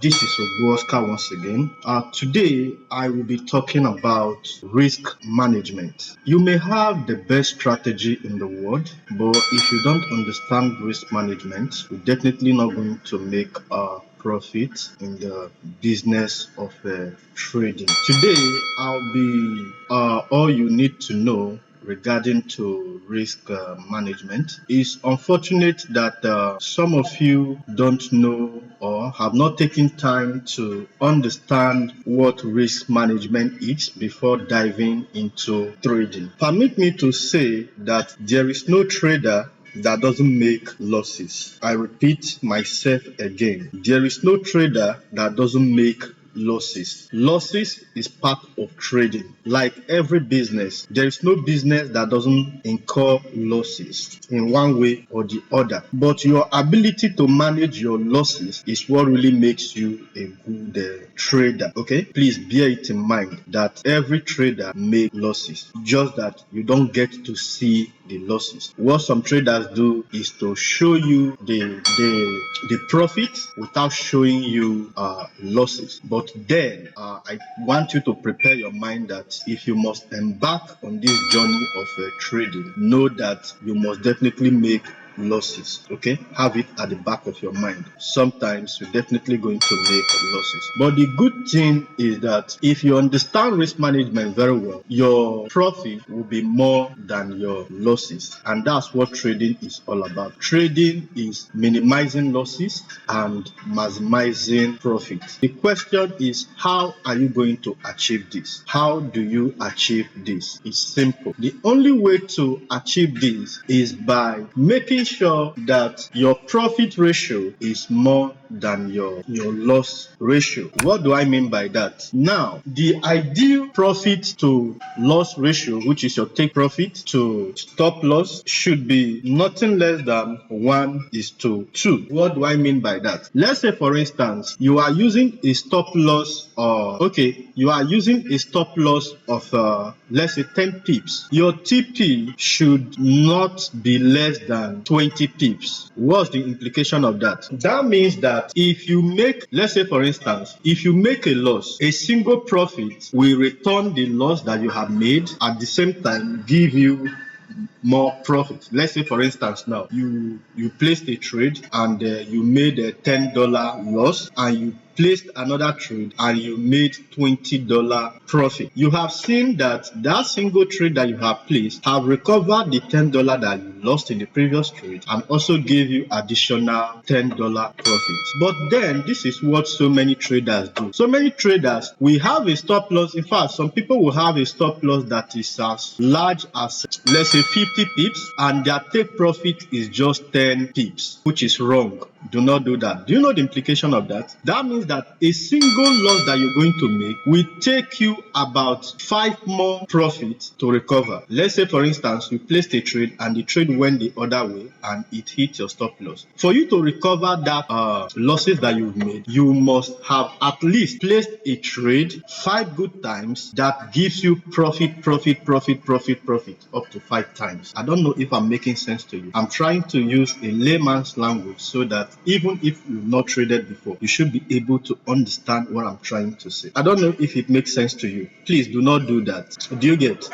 This is Ogbu once again. Today, I will be talking about risk management. You may have the best strategy in the world, but if you don't understand risk management, you're definitely not going to make a profit in the business of trading. Today, I'll be all you need to know regarding to risk management. It's unfortunate that some of you don't know or have not taken time to understand what risk management is before diving into trading. Permit me to say that there is no trader that doesn't make losses. I repeat myself again. There is no trader that doesn't make losses. Losses is part of trading. Like every business, there is no business that doesn't incur losses in one way or the other. But your ability to manage your losses is what really makes you a good trader. Okay, please bear it in mind that every trader makes losses, just that you don't get to see the losses. What some traders do is to show you the profit without showing you losses. But then I want you to prepare your mind that if you must embark on this journey of trading, know that you must definitely make losses. Okay, have it at the back of your mind. Sometimes you're definitely going to make losses, but the good thing is that if you understand risk management very well, your profit will be more than your losses, and that's what trading is all about. Trading is minimizing losses and maximizing profits. The question is, how are you going to achieve this? How do you achieve this? It's simple. The only way to achieve this is by making sure that your profit ratio is more than your loss ratio. What do I mean by that? Now, the ideal profit to loss ratio, which is your take profit to stop loss, should be nothing less than 1:2. What do I mean by that? Let's say, for instance, you are using a stop loss of let's say 10 pips. Your TP should not be less than 20 pips. What's the implication of that? That means that if you make, let's say for instance, if you make a loss, a single profit will return the loss that you have made, at the same time give you more profit. Let's say for instance, now you placed a trade and you made a $10 loss, and you placed another trade and you made $20 profit. You have seen that single trade that you have placed have recovered the $10 that you lost in the previous trade and also gave you additional $10 profit. But then this is what so many traders do. So many traders, we have a stop loss. In fact, some people will have a stop loss that is as large as, let's say, 50 pips, and their take profit is just 10 pips, which is wrong. Do not do that. Do you know the implication of that? That means that a single loss that you're going to make will take you about 5 more profits to recover. Let's say for instance, you placed a trade and the trade went the other way and it hit your stop loss. For you to recover that losses that you've made, you must have at least placed a trade 5 good times that gives you profit up to 5 times. I don't know if I'm making sense to you. I'm trying to use a layman's language so that even if you've not traded before, you should be able to understand what I'm trying to say. I don't know if it makes sense to you. Please do not do that. Do you get?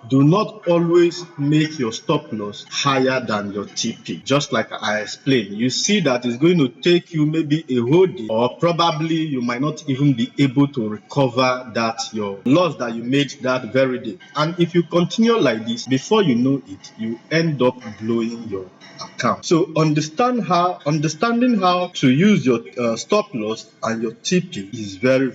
Do not always make your stop loss higher than your TP. Just like I explained, you see that it's going to take you maybe a whole day, or probably you might not even be able to recover that your loss that you made that very day. And if you continue like this, before you know it, you end up blowing your account. So understanding how to use your stop loss and your TP is very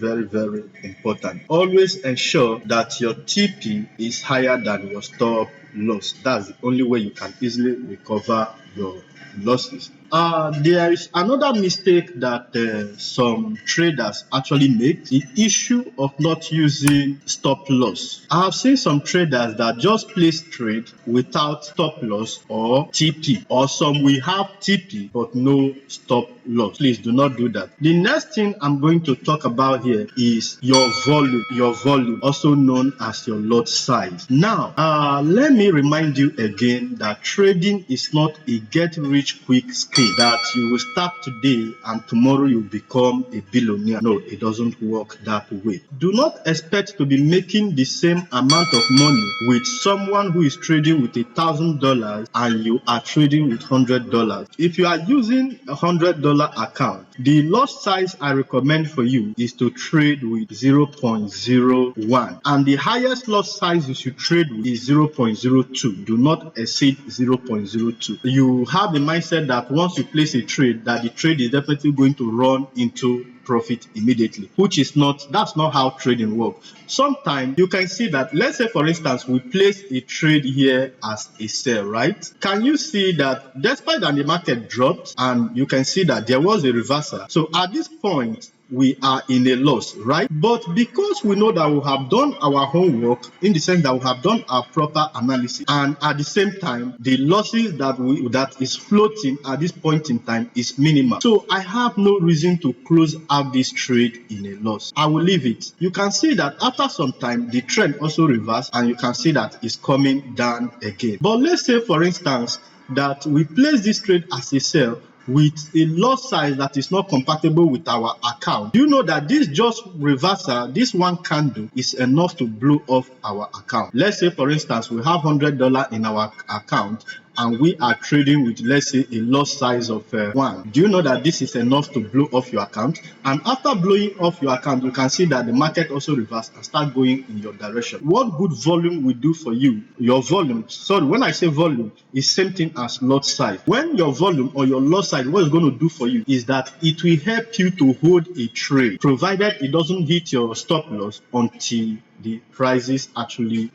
important. Always ensure that your TP is higher than your stop loss. That's the only way you can easily recover your losses. There is another mistake that some traders actually make: the issue of not using stop loss. I have seen some traders that just place trade without stop loss or TP, or some will have TP but no stop loss. Please do not do that. The next thing I'm going to talk about here is your volume, also known as your lot size. Now, let me me remind you again that trading is not a get-rich-quick scheme that you will start today and tomorrow you become a billionaire. No, it doesn't work that way. Do not expect to be making the same amount of money with someone who is trading with $1,000 and you are trading with $100. If you are using a $100 account, the lot size I recommend for you is to trade with 0.01, and the highest lot size you should trade with is 0.02. Do not exceed 0.02. You have the mindset that once you place a trade, that the trade is definitely going to run into profit immediately, which is not, that's not how trading works. Sometimes you can see that, let's say for instance, we place a trade here as a sell, right? Can you see that despite that the market dropped, and you can see that there was a reversal. So at this point, we are in a loss, right? But because we know that we have done our homework, in the sense that we have done our proper analysis, and at the same time the losses that is floating at this point in time is minimal, so I have no reason to close out this trade in a loss. I will leave it. You can see that after some time the trend also reversed, and you can see that it's coming down again. But let's say for instance that we place this trade as a sell with a lot size that is not compatible with our account. You know that this just reversal, this one candle, is enough to blow off our account. Let's say for instance we have $100 in our account and we are trading with, let's say, a lot size of 1. Do you know that this is enough to blow off your account? And after blowing off your account, you can see that the market also reversed and start going in your direction. What good volume will do for you, your volume, sorry, when I say volume, is same thing as lot size. When your volume or your lot size, what it's going to do for you is that it will help you to hold a trade, provided it doesn't hit your stop loss until the prices actually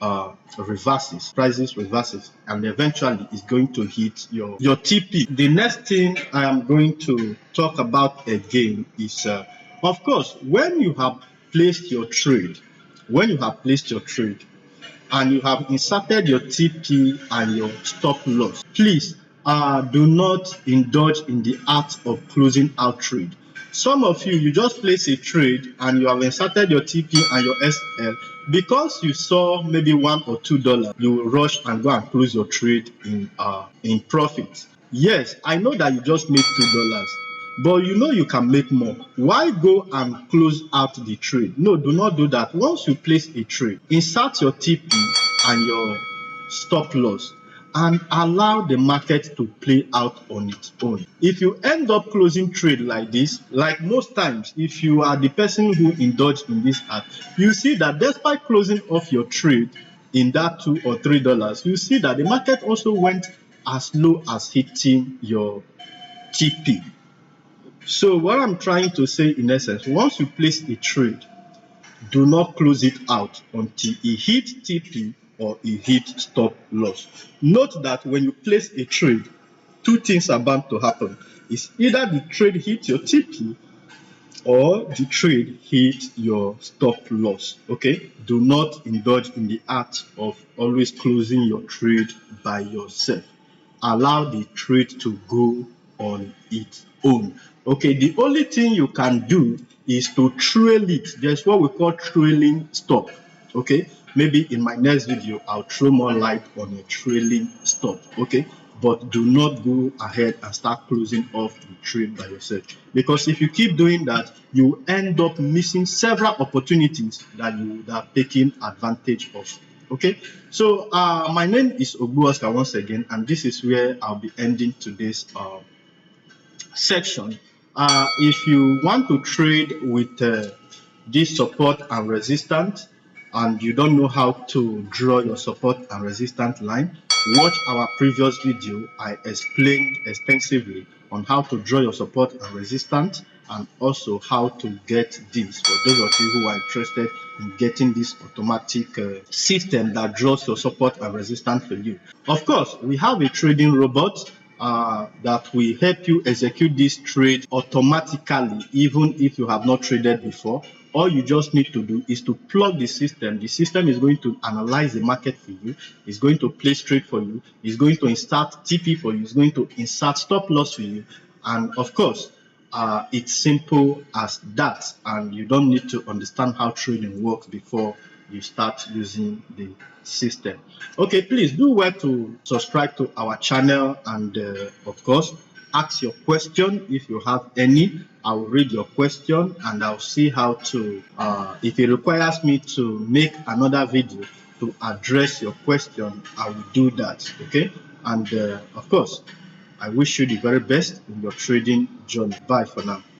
reverses, and eventually it's going to hit your TP. The next thing I am going to talk about again is of course, when you have placed your trade, and you have inserted your TP and your stop loss, please do not indulge in the art of closing out trade. Some of you just place a trade and you have inserted your TP and your SL. Because you saw maybe $1 or $2, you will rush and go and close your trade in profit. Yes, I know that you just made $2, but you know you can make more. Why go and close out the trade? No, do not do that. Once you place a trade, insert your TP and your stop loss and allow the market to play out on its own. If you end up closing trade like this, like most times, if you are the person who indulged in this act, you see that despite closing off your trade in that $2 or $3, you see that the market also went as low as hitting your TP. So what I'm trying to say in essence, once you place a trade, do not close it out until it hits TP or it hits stop loss. Note that when you place a trade, two things are bound to happen. It's either the trade hits your TP or the trade hits your stop loss. Okay, do not indulge in the art of always closing your trade by yourself. Allow the trade to go on its own. Okay, the only thing you can do is to trail it. There's what we call trailing stop. Okay, maybe in my next video I'll throw more light on a trailing stop. Okay, but do not go ahead and start closing off the trade by yourself, because if you keep doing that, you end up missing several opportunities that you would have taken advantage of. Okay, so my name is Ogbu once again, and this is where I'll be ending today's section. If you want to trade with this support and resistance, and you don't know how to draw your support and resistance line, watch our previous video. I explained extensively on how to draw your support and resistance, and also how to get this for those of you who are interested in getting this automatic system that draws your support and resistance for you. Of course, we have a trading robot that will help you execute this trade automatically, even if you have not traded before. All you just need to do is to plug the system. The system is going to analyze the market for you. It's going to place trade for you. It's going to insert TP for you. It's going to insert stop loss for you. And of course, it's simple as that. And you don't need to understand how trading works before you start using the system. Okay, please do well to subscribe to our channel, and of course ask your question if you have any. I will read your question and I'll see how to if it requires me to make another video to address your question, I will do that. Okay, and of course I wish you the very best in your trading journey. Bye for now.